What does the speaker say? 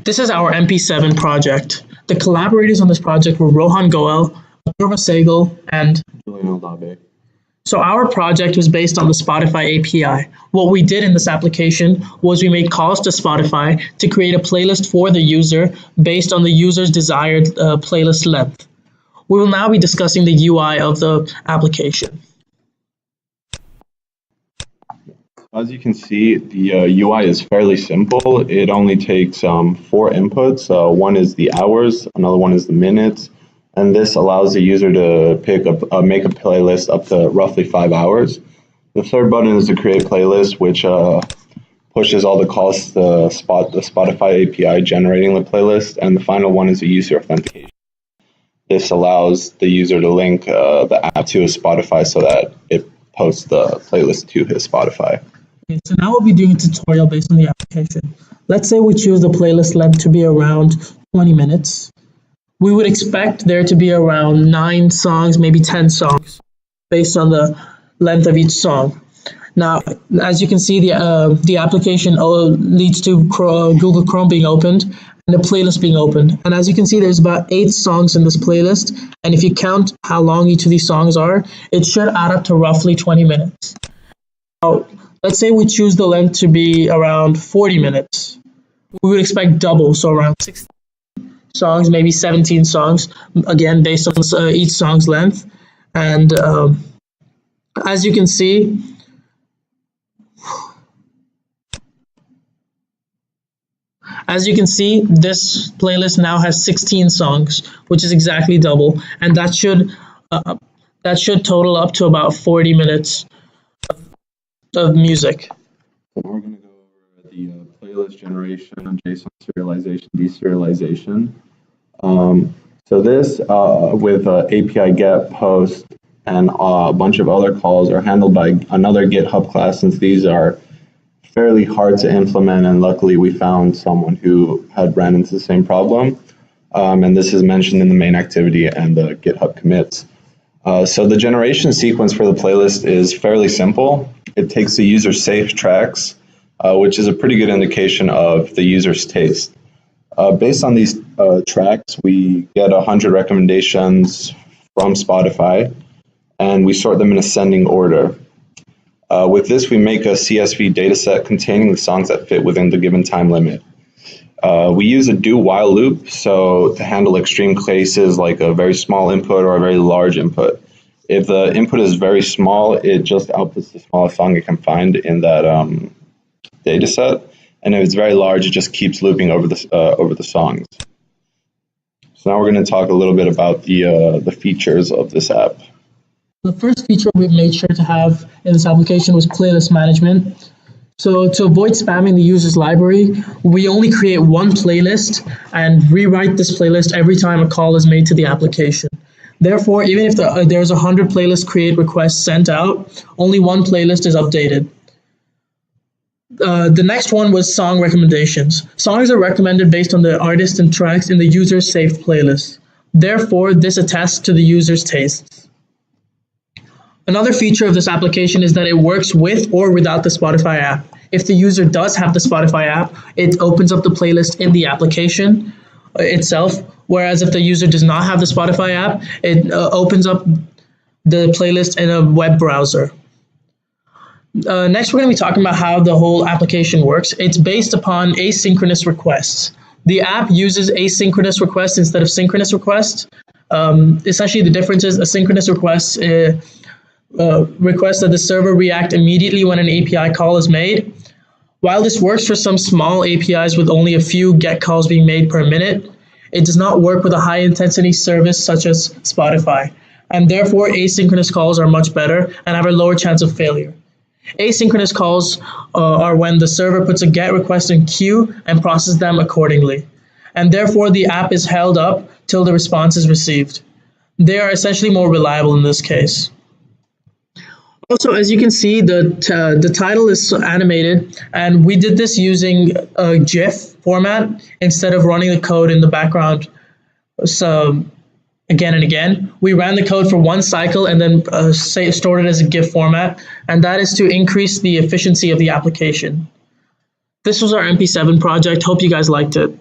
This is our MP7 project. The collaborators on this project were Rohan Goel, Atharva Sehgal, and Julian Aldabe. So our project was based on the Spotify API. What we did in this application was we made calls to Spotify to create a playlist for the user based on the user's desired playlist length. We will now be discussing the UI of the application. As you can see, the UI is fairly simple. It only takes 4 inputs. One is the hours, another one is the minutes, and this allows the user to make a playlist up to roughly 5 hours. The third button is to create playlist, which pushes all the calls to the Spotify API generating the playlist, and the final one is the user authentication. This allows the user to link the app to his Spotify so that it posts the playlist to his Spotify. Okay, so now we'll be doing a tutorial based on the application. Let's say we choose the playlist length to be around 20 minutes. We would expect there to be around 9 songs, maybe 10 songs, based on the length of each song. Now, as you can see, the application leads to Google Chrome being opened and the playlist being opened. And as you can see, there's about 8 songs in this playlist. And if you count how long each of these songs are, it should add up to roughly 20 minutes. Now, let's say we choose the length to be around 40 minutes. We would expect double, so around 16 songs, maybe 17 songs, again, based on each song's length. And as you can see, this playlist now has 16 songs, which is exactly double, and that should total up to about 40 minutes of music. So now we're going to go over the playlist generation, JSON serialization, deserialization. So this, with API get, post, and a bunch of other calls, are handled by another GitHub class, since these are fairly hard to implement, and luckily we found someone who had ran into the same problem. And this is mentioned in the main activity and the GitHub commits. So the generation sequence for the playlist is fairly simple. It takes the user's saved tracks, which is a pretty good indication of the user's taste. Based on these tracks, we get 100 recommendations from Spotify, and we sort them in ascending order. With this, we make a CSV dataset containing the songs that fit within the given time limit. We use a do-while loop to handle extreme cases like a very small input or a very large input. If the input is very small, it just outputs the smallest song it can find in that dataset, and if it's very large, it just keeps looping over the songs. So now we're going to talk a little bit about the features of this app. The first feature we've made sure to have in this application was playlist management. So to avoid spamming the user's library, we only create one playlist and rewrite this playlist every time a call is made to the application. Therefore, even if there's 100 playlist create requests sent out, only one playlist is updated. The next one was song recommendations. Songs are recommended based on the artist and tracks in the user's saved playlist. Therefore, this attests to the user's tastes. Another feature of this application is that it works with or without the Spotify app. If the user does have the Spotify app, it opens up the playlist in the application itself, whereas if the user does not have the Spotify app, it opens up the playlist in a web browser. Next, we're going to be talking about how the whole application works. It's based upon asynchronous requests. The app uses asynchronous requests instead of synchronous requests. Essentially, the difference is asynchronous requests request that the server react immediately when an API call is made. While this works for some small APIs with only a few GET calls being made per minute, it does not work with a high-intensity service such as Spotify, and therefore asynchronous calls are much better and have a lower chance of failure. Asynchronous calls are when the server puts a GET request in queue and processes them accordingly, and therefore the app is held up till the response is received. They are essentially more reliable in this case. Also, as you can see, the title is animated, and we did this using a GIF format instead of running the code in the background. So again and again, we ran the code for one cycle and then stored it as a GIF format, and that is to increase the efficiency of the application. This was our MP7 project. Hope you guys liked it.